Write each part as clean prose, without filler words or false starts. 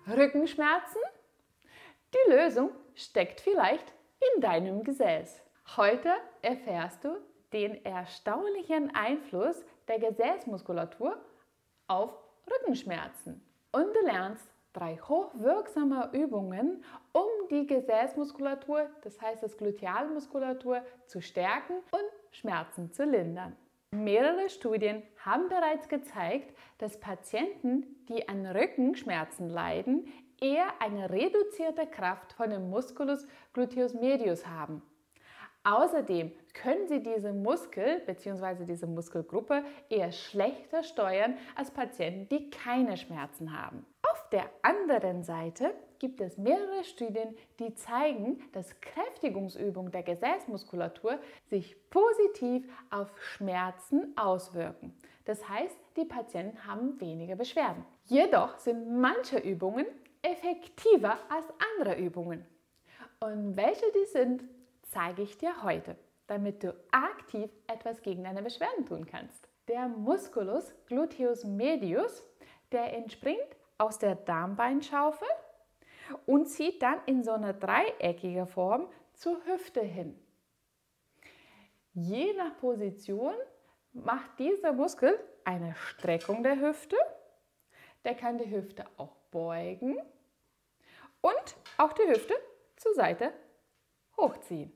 Rückenschmerzen? Die Lösung steckt vielleicht in deinem Gesäß. Heute erfährst du den erstaunlichen Einfluss der Gesäßmuskulatur auf Rückenschmerzen. Und du lernst 3 hochwirksame Übungen, um die Gesäßmuskulatur, das heißt die Glutealmuskulatur, zu stärken und Schmerzen zu lindern. Mehrere Studien haben bereits gezeigt, dass Patienten, die an Rückenschmerzen leiden, eher eine reduzierte Kraft von dem Musculus gluteus medius haben. Außerdem können sie diese Muskel bzw. diese Muskelgruppe eher schlechter steuern als Patienten, die keine Schmerzen haben. Auf der anderen Seite gibt es mehrere Studien, die zeigen, dass Kräftigungsübungen der Gesäßmuskulatur sich positiv auf Schmerzen auswirken. Das heißt, die Patienten haben weniger Beschwerden. Jedoch sind manche Übungen effektiver als andere Übungen. Und welche die sind, zeige ich dir heute, damit du aktiv etwas gegen deine Beschwerden tun kannst. Der Musculus gluteus medius, der entspringt aus der Darmbeinschaufel und zieht dann in so eine dreieckige Form zur Hüfte hin. Je nach Position macht dieser Muskel eine Streckung der Hüfte. Der kann die Hüfte auch beugen und auch die Hüfte zur Seite hochziehen.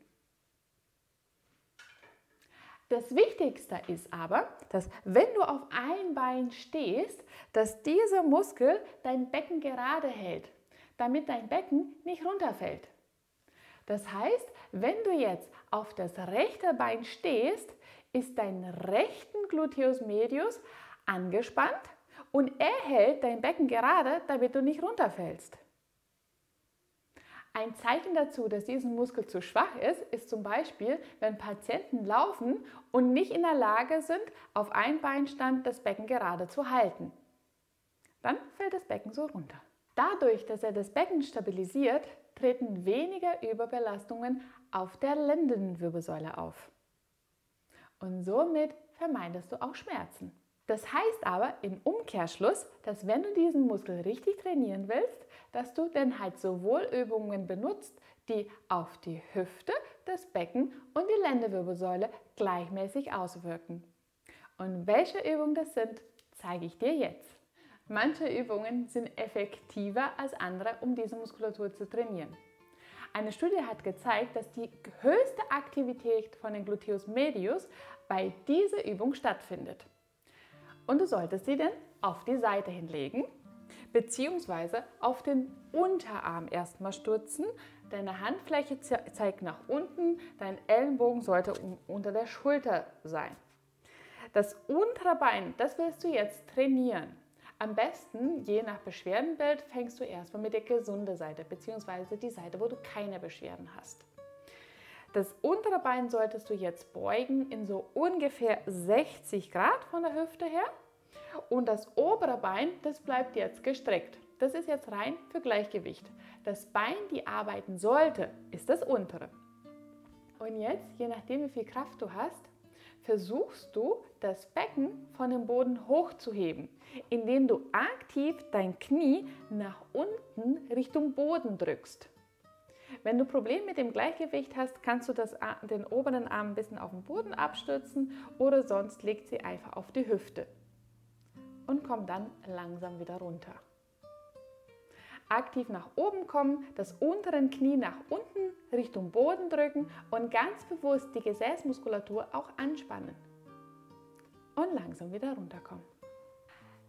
Das Wichtigste ist aber, dass wenn du auf ein Bein stehst, dass dieser Muskel dein Becken gerade hält, damit dein Becken nicht runterfällt. Das heißt, wenn du jetzt auf das rechte Bein stehst, ist dein rechten Gluteus medius angespannt und er hält dein Becken gerade, damit du nicht runterfällst. Ein Zeichen dazu, dass dieser Muskel zu schwach ist, ist zum Beispiel, wenn Patienten laufen und nicht in der Lage sind, auf ein Beinstand das Becken gerade zu halten. Dann fällt das Becken so runter. Dadurch, dass er das Becken stabilisiert, treten weniger Überbelastungen auf der Lendenwirbelsäule auf. Und somit vermeidest du auch Schmerzen. Das heißt aber im Umkehrschluss, dass wenn du diesen Muskel richtig trainieren willst, dass du dann halt sowohl Übungen benutzt, die auf die Hüfte, das Becken und die Lendenwirbelsäule gleichmäßig auswirken. Und welche Übungen das sind, zeige ich dir jetzt. Manche Übungen sind effektiver als andere, um diese Muskulatur zu trainieren. Eine Studie hat gezeigt, dass die höchste Aktivität von den Gluteus medius bei dieser Übung stattfindet. Und du solltest sie dann auf die Seite hinlegen, beziehungsweise auf den Unterarm erstmal stützen. Deine Handfläche zeigt nach unten, dein Ellenbogen sollte unter der Schulter sein. Das untere Bein, das willst du jetzt trainieren. Am besten, je nach Beschwerdenbild, fängst du erstmal mit der gesunden Seite, beziehungsweise die Seite, wo du keine Beschwerden hast. Das untere Bein solltest du jetzt beugen in so ungefähr 60 Grad von der Hüfte her. Und das obere Bein, das bleibt jetzt gestreckt. Das ist jetzt rein für Gleichgewicht. Das Bein, die arbeiten sollte, ist das untere. Und jetzt, je nachdem wie viel Kraft du hast, versuchst du, das Becken von dem Boden hochzuheben, indem du aktiv dein Knie nach unten Richtung Boden drückst. Wenn du Probleme mit dem Gleichgewicht hast, kannst du den oberen Arm ein bisschen auf den Boden abstützen oder sonst legt sie einfach auf die Hüfte und komm dann langsam wieder runter. Aktiv nach oben kommen, das untere Knie nach unten Richtung Boden drücken und ganz bewusst die Gesäßmuskulatur auch anspannen und langsam wieder runterkommen.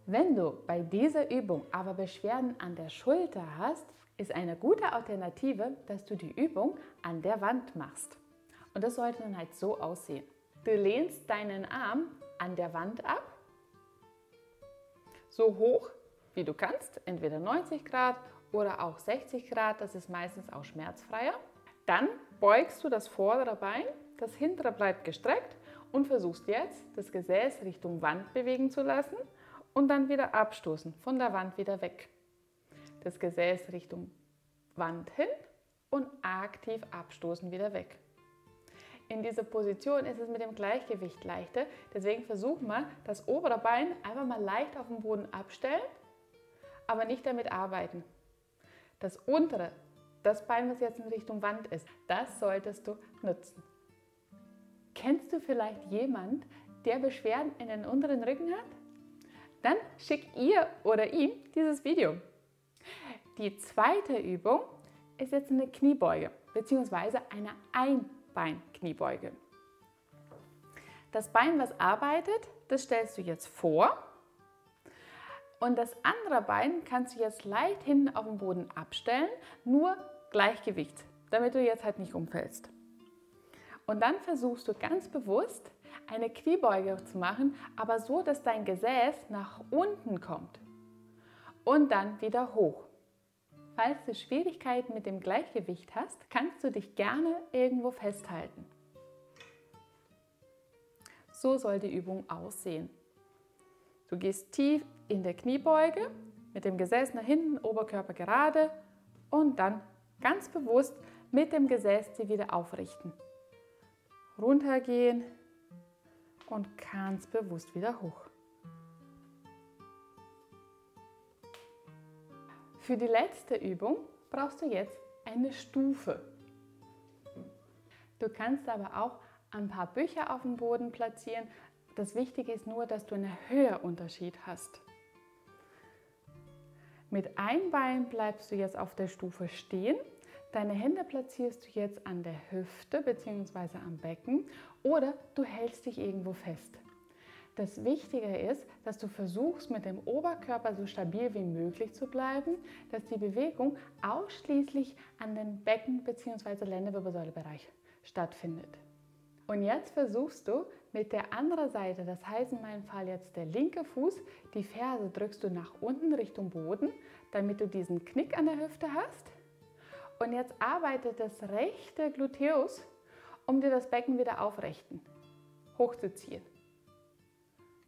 Wenn du bei dieser Übung aber Beschwerden an der Schulter hast, ist eine gute Alternative, dass du die Übung an der Wand machst. Und das sollte dann halt so aussehen. Du lehnst deinen Arm an der Wand ab, so hoch wie du kannst, entweder 90 Grad oder auch 60 Grad, das ist meistens auch schmerzfreier. Dann beugst du das vordere Bein, das hintere bleibt gestreckt und versuchst jetzt, das Gesäß Richtung Wand bewegen zu lassen und dann wieder abstoßen, von der Wand wieder weg. Das Gesäß Richtung Wand hin und aktiv abstoßen wieder weg. In dieser Position ist es mit dem Gleichgewicht leichter, deswegen versuch mal, das obere Bein einfach mal leicht auf den Boden abstellen, aber nicht damit arbeiten. das untere, das Bein, was jetzt in Richtung Wand ist, das solltest du nutzen. Kennst du vielleicht jemanden, der Beschwerden in den unteren Rücken hat? Dann schick ihr oder ihm dieses Video. Die zweite Übung ist jetzt eine Kniebeuge bzw. eine Einbein-Kniebeuge. Das Bein, was arbeitet, das stellst du jetzt vor und das andere Bein kannst du jetzt leicht hinten auf dem Boden abstellen, nur Gleichgewicht, damit du jetzt halt nicht umfällst. Und dann versuchst du ganz bewusst eine Kniebeuge zu machen, aber so, dass dein Gesäß nach unten kommt und dann wieder hoch. Falls du Schwierigkeiten mit dem Gleichgewicht hast, kannst du dich gerne irgendwo festhalten. So soll die Übung aussehen. Du gehst tief in der Kniebeuge mit dem Gesäß nach hinten, Oberkörper gerade und dann ganz bewusst mit dem Gesäß sie wieder aufrichten. Runtergehen und ganz bewusst wieder hoch. Für die letzte Übung brauchst du jetzt eine Stufe. Du kannst aber auch ein paar Bücher auf dem Boden platzieren. Das Wichtige ist nur, dass du einen Höheunterschied hast. Mit einem Bein bleibst du jetzt auf der Stufe stehen. Deine Hände platzierst du jetzt an der Hüfte bzw. am Becken oder du hältst dich irgendwo fest. Das Wichtige ist, dass du versuchst, mit dem Oberkörper so stabil wie möglich zu bleiben, dass die Bewegung ausschließlich an den Becken- bzw. Lendenwirbelsäulebereich stattfindet. Und jetzt versuchst du mit der anderen Seite, das heißt in meinem Fall jetzt der linke Fuß, die Ferse drückst du nach unten Richtung Boden, damit du diesen Knick an der Hüfte hast. Und jetzt arbeitet das rechte Gluteus, um dir das Becken wieder aufrechten, hochzuziehen.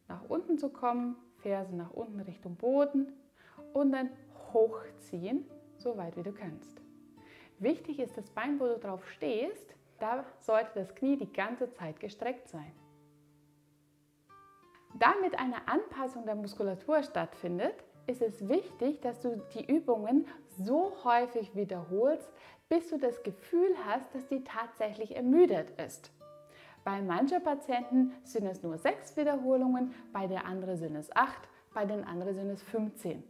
Nach unten zu kommen, Ferse nach unten Richtung Boden und dann hochziehen, so weit wie du kannst. Wichtig ist das Bein, wo du drauf stehst, da sollte das Knie die ganze Zeit gestreckt sein. Damit eine Anpassung der Muskulatur stattfindet, ist es wichtig, dass du die Übungen so häufig wiederholst, bis du das Gefühl hast, dass die tatsächlich ermüdet ist. Bei manchen Patienten sind es nur 6 Wiederholungen, bei der anderen sind es 8, bei den anderen sind es 15.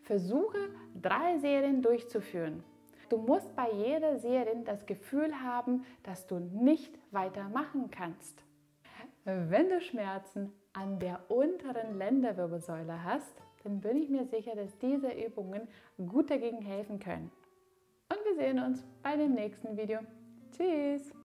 Versuche 3 Serien durchzuführen. Du musst bei jeder Serie das Gefühl haben, dass du nicht weitermachen kannst. Wenn du Schmerzen an der unteren Lendenwirbelsäule hast, dann bin ich mir sicher, dass diese Übungen gut dagegen helfen können. Und wir sehen uns bei dem nächsten Video. Tschüss!